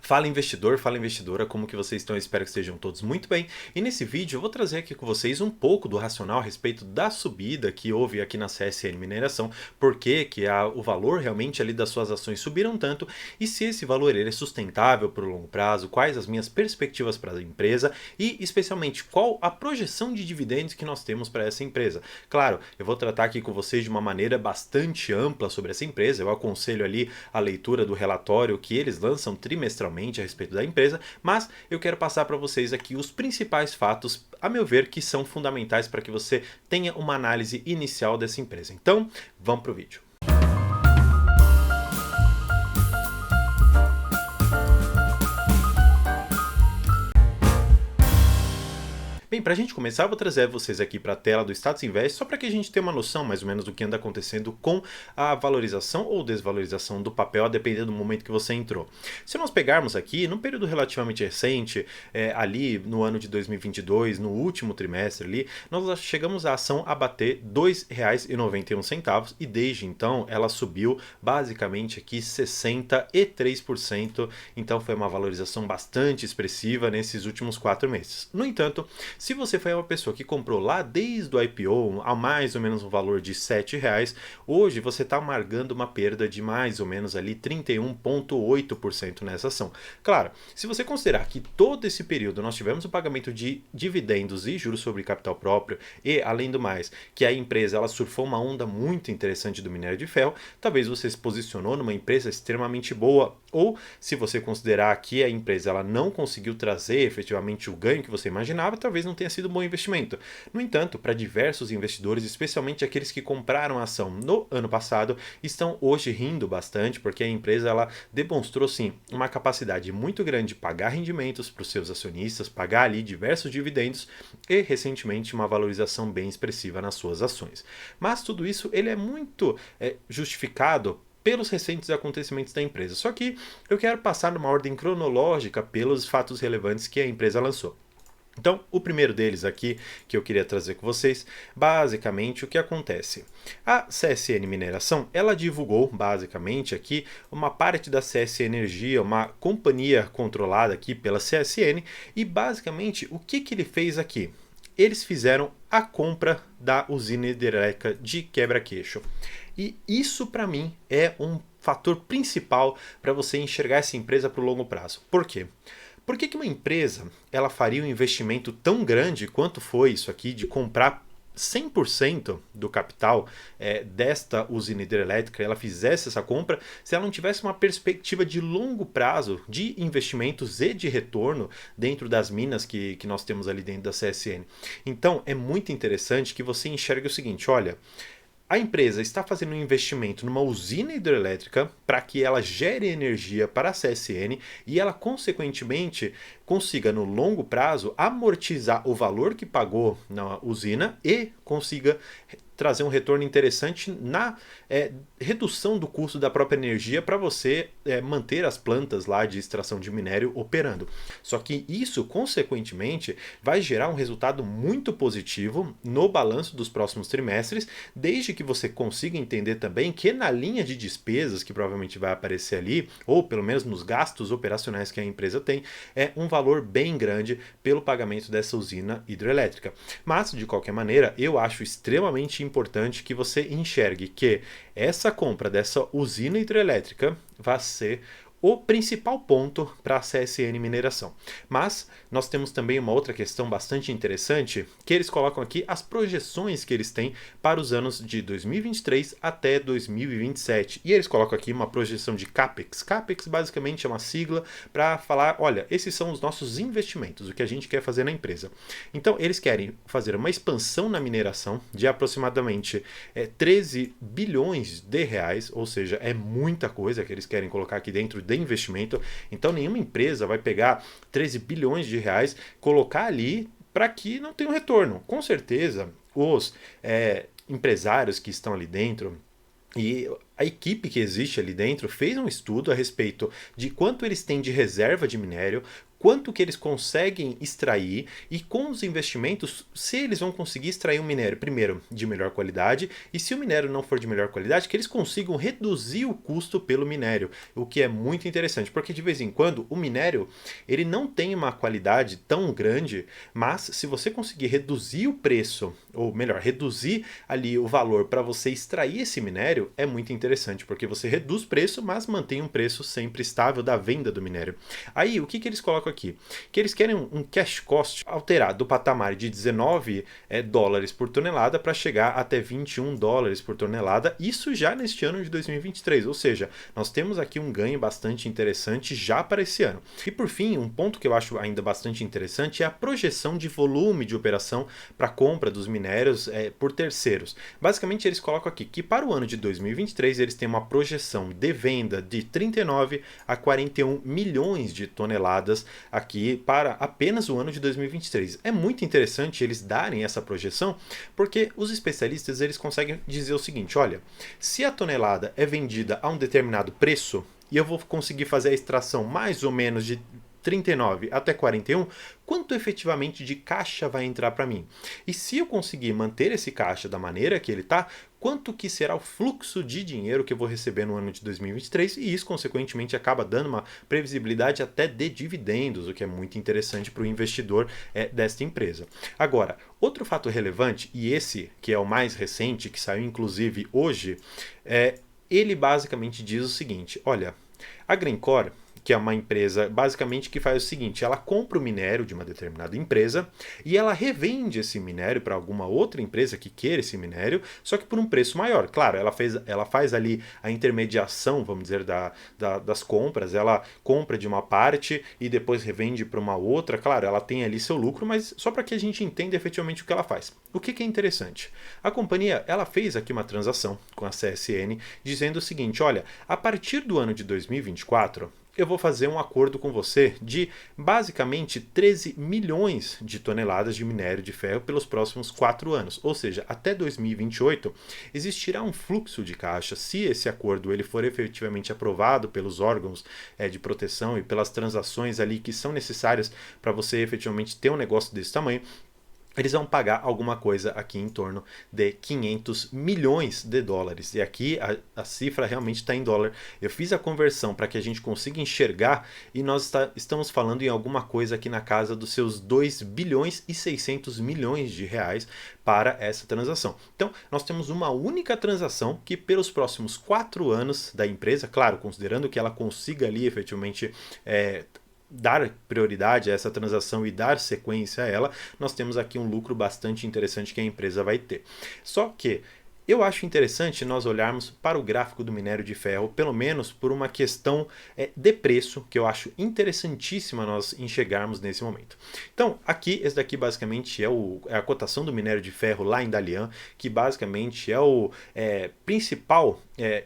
Fala investidor, fala investidora, como que vocês estão? Eu espero que estejam todos muito bem. E nesse vídeo eu vou trazer aqui com vocês um pouco do racional a respeito da subida que houve aqui na CSN Mineração, por que o valor realmente ali das suas ações subiram tanto e se esse valor ele é sustentável para o longo prazo, quais as minhas perspectivas para a empresa e especialmente qual a projeção de dividendos que nós temos para essa empresa. Claro, eu vou tratar aqui com vocês de uma maneira bastante ampla sobre essa empresa, eu aconselho ali a leitura do relatório que eles lançam trimestralmente a respeito da empresa, mas eu quero passar para vocês aqui os principais fatos, a meu ver, que são fundamentais para que você tenha uma análise inicial dessa empresa. Então, vamos para o vídeo. Bem, para a gente começar, eu vou trazer vocês aqui para a tela do Status Invest, só para que a gente tenha uma noção mais ou menos do que anda acontecendo com a valorização ou desvalorização do papel, a depender do momento que você entrou. Se nós pegarmos aqui, num período relativamente recente, ali no ano de 2022, no último trimestre ali, nós chegamos a ação a bater R$ 2,91 e desde então ela subiu basicamente aqui 63%, então foi uma valorização bastante expressiva nesses últimos 4 meses. No entanto, se você foi uma pessoa que comprou lá desde o IPO a mais ou menos um valor de R$ 7,00, hoje você está amargando uma perda de mais ou menos ali 31,8% nessa ação. Claro, se você considerar que todo esse período nós tivemos o pagamento de dividendos e juros sobre capital próprio e, além do mais, que a empresa ela surfou uma onda muito interessante do minério de ferro, talvez você se posicionou numa empresa extremamente boa, ou se você considerar que a empresa ela não conseguiu trazer efetivamente o ganho que você imaginava, talvez não tenha sido um bom investimento. No entanto, para diversos investidores, especialmente aqueles que compraram a ação no ano passado, estão hoje rindo bastante, porque a empresa ela demonstrou sim uma capacidade muito grande de pagar rendimentos para os seus acionistas, pagar ali diversos dividendos e recentemente uma valorização bem expressiva nas suas ações. Mas tudo isso ele é muito justificado pelos recentes acontecimentos da empresa. Só que eu quero passar numa ordem cronológica pelos fatos relevantes que a empresa lançou. Então, o primeiro deles aqui que eu queria trazer com vocês, basicamente o que acontece. A CSN Mineração, ela divulgou basicamente aqui uma parte da CS Energia, uma companhia controlada aqui pela CSN, e basicamente o que ele fez aqui? Eles fizeram a compra da usina hidrelétrica de Quebra-Queixo. E isso para mim é um fator principal para você enxergar essa empresa para o longo prazo. Por quê? Por que uma empresa ela faria um investimento tão grande quanto foi isso aqui de comprar 100% do capital desta usina hidrelétrica, ela fizesse essa compra, se ela não tivesse uma perspectiva de longo prazo de investimentos e de retorno dentro das minas que nós temos ali dentro da CSN. Então é muito interessante que você enxergue o seguinte, olha, a empresa está fazendo um investimento numa usina hidrelétrica para que ela gere energia para a CSN e ela, consequentemente, consiga, no longo prazo, amortizar o valor que pagou na usina e consiga trazer um retorno interessante na redução do custo da própria energia para você manter as plantas lá de extração de minério operando. Só que isso, consequentemente, vai gerar um resultado muito positivo no balanço dos próximos trimestres, desde que você consiga entender também que na linha de despesas que provavelmente vai aparecer ali, ou pelo menos nos gastos operacionais que a empresa tem, é um valor bem grande pelo pagamento dessa usina hidrelétrica. Mas, de qualquer maneira, eu acho extremamente importante que você enxergue que essa compra dessa usina hidrelétrica vai ser o principal ponto para a CSN Mineração. Mas nós temos também uma outra questão bastante interessante, que eles colocam aqui as projeções que eles têm para os anos de 2023 até 2027. E eles colocam aqui uma projeção de CAPEX. CAPEX basicamente é uma sigla para falar, olha, esses são os nossos investimentos, o que a gente quer fazer na empresa. Então eles querem fazer uma expansão na mineração de aproximadamente 13 bilhões de reais, ou seja, é muita coisa que eles querem colocar aqui dentro de investimento. Então nenhuma empresa vai pegar 13 bilhões de reais, colocar ali para que não tenha um retorno. Com certeza, os empresários que estão ali dentro e a equipe que existe ali dentro fez um estudo a respeito de quanto eles têm de reserva de minério, quanto que eles conseguem extrair e com os investimentos, se eles vão conseguir extrair um minério, primeiro, de melhor qualidade, e se o minério não for de melhor qualidade, que eles consigam reduzir o custo pelo minério, o que é muito interessante, porque de vez em quando o minério ele não tem uma qualidade tão grande, mas se você conseguir reduzir o preço, ou melhor, reduzir ali o valor para você extrair esse minério, é muito interessante, porque você reduz o preço, mas mantém um preço sempre estável da venda do minério. Aí, o que eles colocam aqui? Que eles querem um cash cost alterado do patamar de 19 dólares por tonelada para chegar até 21 dólares por tonelada, isso já neste ano de 2023, ou seja, nós temos aqui um ganho bastante interessante já para esse ano. E por fim, um ponto que eu acho ainda bastante interessante é a projeção de volume de operação para compra dos minérios por terceiros. Basicamente, eles colocam aqui que para o ano de 2023 eles têm uma projeção de venda de 39 a 41 milhões de toneladas aqui para apenas o ano de 2023. É muito interessante eles darem essa projeção, porque os especialistas eles conseguem dizer o seguinte: olha, se a tonelada é vendida a um determinado preço e eu vou conseguir fazer a extração mais ou menos de 39 até 41, quanto efetivamente de caixa vai entrar para mim? E se eu conseguir manter esse caixa da maneira que ele está, quanto que será o fluxo de dinheiro que eu vou receber no ano de 2023? E isso, consequentemente, acaba dando uma previsibilidade até de dividendos, o que é muito interessante para o investidor desta empresa. Agora, outro fato relevante, e esse que é o mais recente, que saiu inclusive hoje, ele basicamente diz o seguinte: olha, a Glencore, que é uma empresa basicamente que faz o seguinte: ela compra o minério de uma determinada empresa e ela revende esse minério para alguma outra empresa que queira esse minério, só que por um preço maior. Claro, ela faz ali a intermediação, vamos dizer, das compras, ela compra de uma parte e depois revende para uma outra. Claro, ela tem ali seu lucro, mas só para que a gente entenda efetivamente o que ela faz. O que é interessante? A companhia ela fez aqui uma transação com a CSN dizendo o seguinte: olha, a partir do ano de 2024, eu vou fazer um acordo com você de basicamente 13 milhões de toneladas de minério de ferro pelos próximos 4 anos. Ou seja, até 2028 existirá um fluxo de caixa se esse acordo ele for efetivamente aprovado pelos órgãos de proteção e pelas transações ali que são necessárias para você efetivamente ter um negócio desse tamanho. Eles vão pagar alguma coisa aqui em torno de 500 milhões de dólares. E aqui a cifra realmente está em dólar. Eu fiz a conversão para que a gente consiga enxergar e nós estamos falando em alguma coisa aqui na casa dos seus 2 bilhões e 600 milhões de reais para essa transação. Então, nós temos uma única transação que pelos próximos 4 anos da empresa, claro, considerando que ela consiga ali efetivamente dar prioridade a essa transação e dar sequência a ela, nós temos aqui um lucro bastante interessante que a empresa vai ter. Só que eu acho interessante nós olharmos para o gráfico do minério de ferro, pelo menos por uma questão de preço, que eu acho interessantíssima nós enxergarmos nesse momento. Então, aqui, esse daqui basicamente é a cotação do minério de ferro lá em Dalian, que basicamente é o principal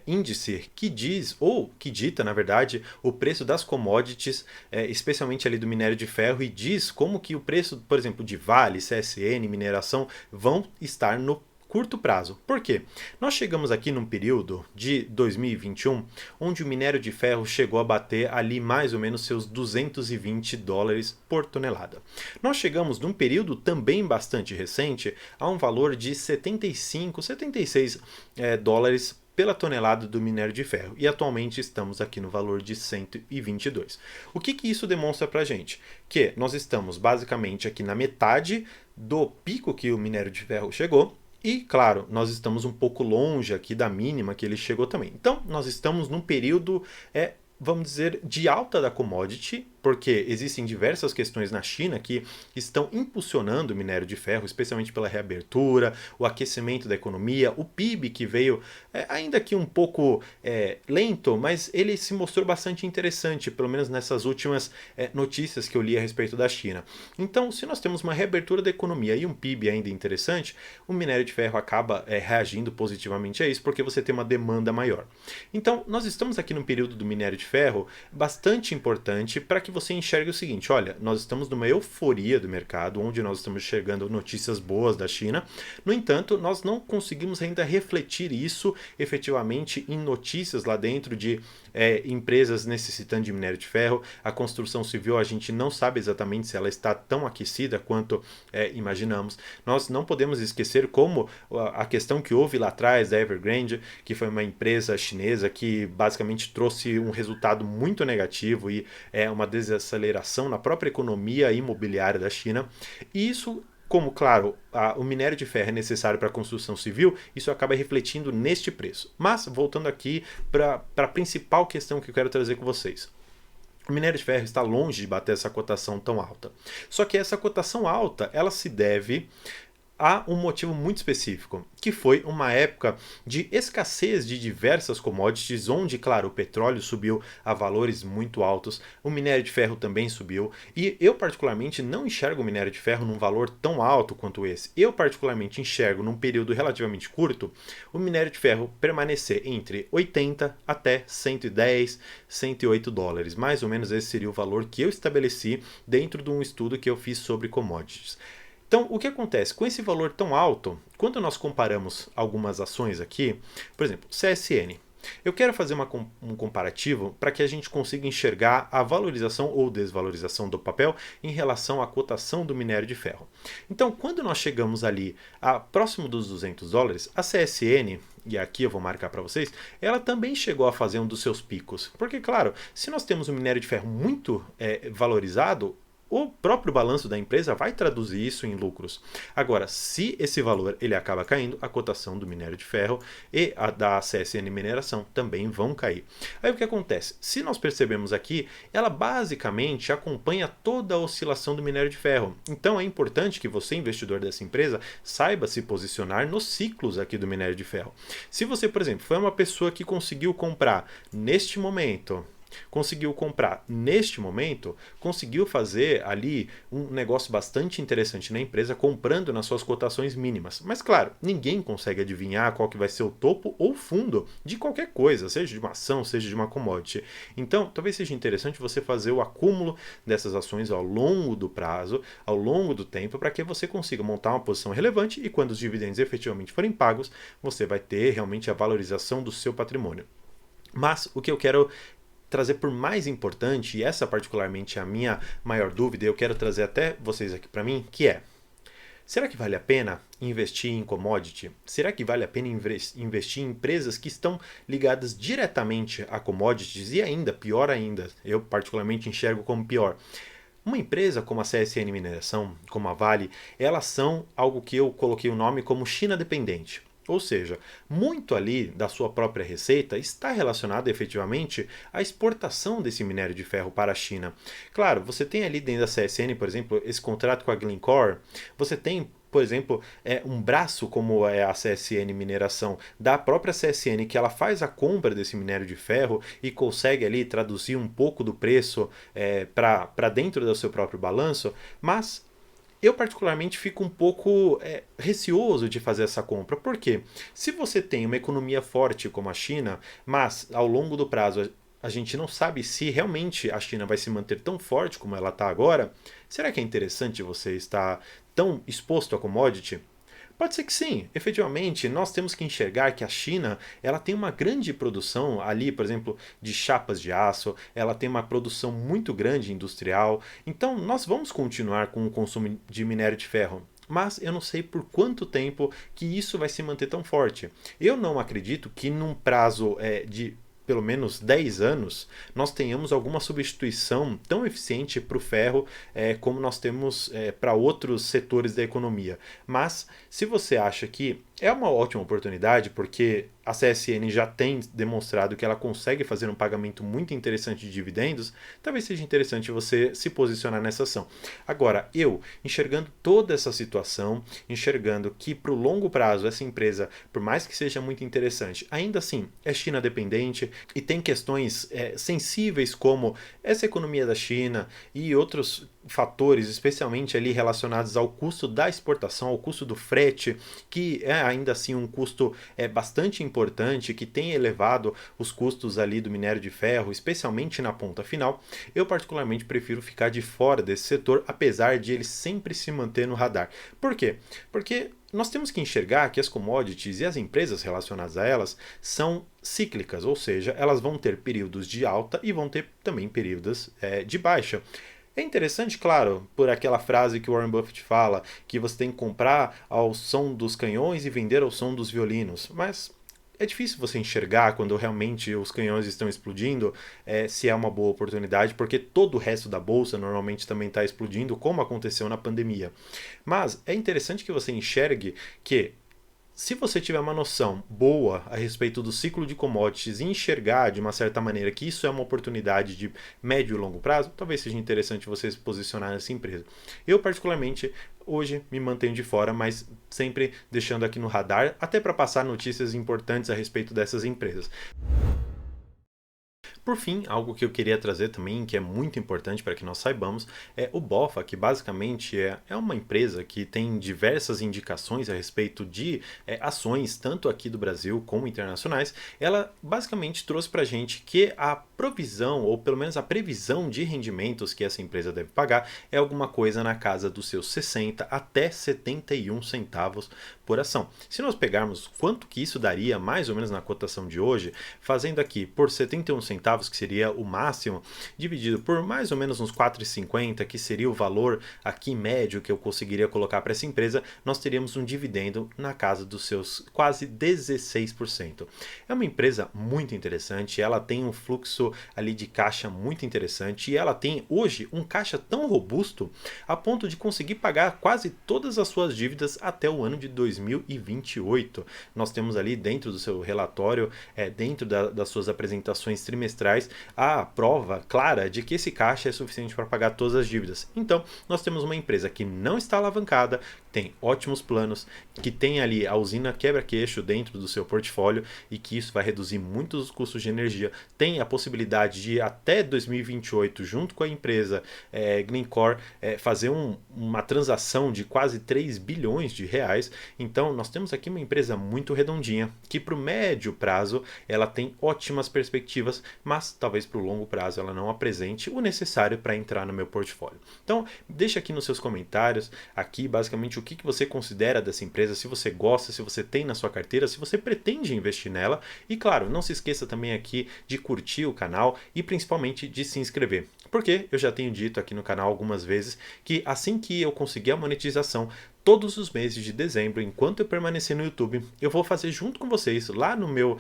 índice que diz, ou que dita, na verdade, o preço das commodities, especialmente ali do minério de ferro, e diz como que o preço, por exemplo, de Vale, CSN, mineração, vão estar no curto prazo. Por quê? Nós chegamos aqui num período de 2021 onde o minério de ferro chegou a bater ali mais ou menos seus 220 dólares por tonelada. Nós chegamos num período também bastante recente a um valor de 75, 76 dólares pela tonelada do minério de ferro, e atualmente estamos aqui no valor de 122. O que isso demonstra para a gente? Que nós estamos basicamente aqui na metade do pico que o minério de ferro chegou. E, claro, nós estamos um pouco longe aqui da mínima que ele chegou também. Então, nós estamos num período, vamos dizer, de alta da commodity, porque existem diversas questões na China que estão impulsionando o minério de ferro, especialmente pela reabertura, o aquecimento da economia, o PIB que veio ainda que um pouco lento, mas ele se mostrou bastante interessante, pelo menos nessas últimas notícias que eu li a respeito da China. Então, se nós temos uma reabertura da economia e um PIB ainda interessante, o minério de ferro acaba reagindo positivamente a isso, porque você tem uma demanda maior. Então, nós estamos aqui num período do minério de ferro bastante importante para que você enxergue o seguinte: olha, nós estamos numa euforia do mercado, onde nós estamos enxergando notícias boas da China. No entanto, nós não conseguimos ainda refletir isso efetivamente em notícias lá dentro de empresas necessitando de minério de ferro. A construção civil, a gente não sabe exatamente se ela está tão aquecida quanto imaginamos. Nós não podemos esquecer como a questão que houve lá atrás da Evergrande, que foi uma empresa chinesa que basicamente trouxe um resultado muito negativo e uma desaceleração na própria economia imobiliária da China. E isso, como, claro, o minério de ferro é necessário para a construção civil, isso acaba refletindo neste preço. Mas, voltando aqui para a principal questão que eu quero trazer com vocês. O minério de ferro está longe de bater essa cotação tão alta. Só que essa cotação alta, ela se deve há um motivo muito específico, que foi uma época de escassez de diversas commodities, onde, claro, o petróleo subiu a valores muito altos, o minério de ferro também subiu, e eu particularmente não enxergo o minério de ferro num valor tão alto quanto esse. Eu particularmente enxergo, num período relativamente curto, o minério de ferro permanecer entre 80 até 110, 108 dólares. Mais ou menos esse seria o valor que eu estabeleci dentro de um estudo que eu fiz sobre commodities. Então, o que acontece? Com esse valor tão alto, quando nós comparamos algumas ações aqui, por exemplo, CSN, eu quero fazer um comparativo para que a gente consiga enxergar a valorização ou desvalorização do papel em relação à cotação do minério de ferro. Então, quando nós chegamos ali próximo dos 200 dólares, a CSN, e aqui eu vou marcar para vocês, ela também chegou a fazer um dos seus picos. Porque, claro, se nós temos um minério de ferro muito valorizado, o próprio balanço da empresa vai traduzir isso em lucros. Agora, se esse valor ele acaba caindo, a cotação do minério de ferro e a da CSN Mineração também vão cair. Aí o que acontece? Se nós percebemos aqui, ela basicamente acompanha toda a oscilação do minério de ferro. Então é importante que você, investidor dessa empresa, saiba se posicionar nos ciclos aqui do minério de ferro. Se você, por exemplo, foi uma pessoa que conseguiu comprar neste momento, conseguiu fazer ali um negócio bastante interessante na empresa, comprando nas suas cotações mínimas. Mas claro, ninguém consegue adivinhar qual que vai ser o topo ou fundo de qualquer coisa, seja de uma ação, seja de uma commodity. Então, talvez seja interessante você fazer o acúmulo dessas ações ao longo do prazo, ao longo do tempo, para que você consiga montar uma posição relevante e quando os dividendos efetivamente forem pagos, você vai ter realmente a valorização do seu patrimônio. Mas o que eu quero trazer por mais importante, e essa particularmente é a minha maior dúvida, eu quero trazer até vocês aqui para mim, que é: será que vale a pena investir em commodity? Será que vale a pena investir em empresas que estão ligadas diretamente a commodities? E ainda, pior ainda, eu particularmente enxergo como pior. Uma empresa como a CSN Mineração, como a Vale, elas são algo que eu coloquei o nome como China dependente. Ou seja, muito ali da sua própria receita está relacionado efetivamente à exportação desse minério de ferro para a China. Claro, você tem ali dentro da CSN, por exemplo, esse contrato com a Glencore, você tem, por exemplo, um braço como é a CSN Mineração, da própria CSN, que ela faz a compra desse minério de ferro e consegue ali traduzir um pouco do preço para dentro do seu próprio balanço, mas eu particularmente fico um pouco receoso de fazer essa compra. Por quê? Se você tem uma economia forte como a China, mas ao longo do prazo a gente não sabe se realmente a China vai se manter tão forte como ela está agora, será que é interessante você estar tão exposto a commodity? Pode ser que sim, efetivamente, nós temos que enxergar que a China ela tem uma grande produção ali, por exemplo, de chapas de aço, ela tem uma produção muito grande industrial, então nós vamos continuar com o consumo de minério de ferro. Mas eu não sei por quanto tempo que isso vai se manter tão forte. Eu não acredito que num prazo de pelo menos 10 anos, nós tenhamos alguma substituição tão eficiente para o ferro como nós temos para outros setores da economia. Mas se você acha que é uma ótima oportunidade, porque a CSN já tem demonstrado que ela consegue fazer um pagamento muito interessante de dividendos, talvez seja interessante você se posicionar nessa ação. Agora, eu, enxergando toda essa situação, enxergando que para o longo prazo essa empresa, por mais que seja muito interessante, ainda assim é China dependente e tem questões sensíveis como essa economia da China e outros fatores, especialmente ali relacionados ao custo da exportação, ao custo do frete, que ainda assim um custo bastante importante, que tem elevado os custos ali do minério de ferro, especialmente na ponta final, eu particularmente prefiro ficar de fora desse setor, apesar de ele sempre se manter no radar. Por quê? Porque nós temos que enxergar que as commodities e as empresas relacionadas a elas são cíclicas, ou seja, elas vão ter períodos de alta e vão ter também períodos de baixa. É interessante, claro, por aquela frase que o Warren Buffett fala, que você tem que comprar ao som dos canhões e vender ao som dos violinos, mas é difícil você enxergar quando realmente os canhões estão explodindo, se é uma boa oportunidade, porque todo o resto da bolsa normalmente também está explodindo, como aconteceu na pandemia. Mas é interessante que você enxergue que, se você tiver uma noção boa a respeito do ciclo de commodities e enxergar de uma certa maneira que isso é uma oportunidade de médio e longo prazo, talvez seja interessante você se posicionar nessa empresa. Eu, particularmente, hoje me mantenho de fora, mas sempre deixando aqui no radar, até para passar notícias importantes a respeito dessas empresas. Por fim, algo que eu queria trazer também, que é muito importante para que nós saibamos, é o BOFA, que basicamente é uma empresa que tem diversas indicações a respeito de ações, tanto aqui do Brasil como internacionais. Ela basicamente trouxe para a gente que a provisão, ou pelo menos a previsão de rendimentos que essa empresa deve pagar, é alguma coisa na casa dos seus 60 até 71 centavos por ação. Se nós pegarmos quanto que isso daria, mais ou menos na cotação de hoje, fazendo aqui por 71 centavos, que seria o máximo, dividido por mais ou menos uns 4,50, que seria o valor aqui médio que eu conseguiria colocar para essa empresa, nós teríamos um dividendo na casa dos seus quase 16%. É uma empresa muito interessante, ela tem um fluxo ali de caixa muito interessante e ela tem hoje um caixa tão robusto a ponto de conseguir pagar quase todas as suas dívidas até o ano de 2028. Nós temos ali dentro do seu relatório, dentro das suas apresentações trimestrais, a prova clara de que esse caixa é suficiente para pagar todas as dívidas. Então, nós temos uma empresa que não está alavancada, tem ótimos planos, que tem ali a usina quebra-queixo dentro do seu portfólio e que isso vai reduzir muito os custos de energia. Tem a possibilidade de até 2028, junto com a empresa Glencore, fazer uma transação de quase 3 bilhões de reais. Então, nós temos aqui uma empresa muito redondinha, que para o médio prazo ela tem ótimas perspectivas, mas talvez para o longo prazo ela não apresente o necessário para entrar no meu portfólio. Então, deixa aqui nos seus comentários, aqui basicamente o que você considera dessa empresa, se você gosta, se você tem na sua carteira, se você pretende investir nela. E claro, não se esqueça também aqui de curtir o canal e principalmente de se inscrever. Porque eu já tenho dito aqui no canal algumas vezes que assim que eu conseguir a monetização, todos os meses de dezembro, enquanto eu permanecer no YouTube, eu vou fazer junto com vocês, lá no meu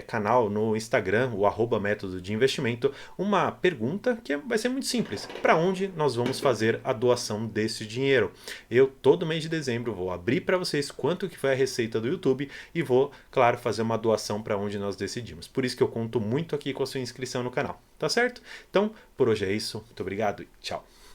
canal, no Instagram, o @método de investimento, uma pergunta que vai ser muito simples. Para onde nós vamos fazer a doação desse dinheiro? Eu, todo mês de dezembro, vou abrir para vocês quanto que foi a receita do YouTube e vou, claro, fazer uma doação para onde nós decidimos. Por isso que eu conto muito aqui com a sua inscrição no canal, tá certo? Então, por hoje é isso. Muito obrigado e tchau!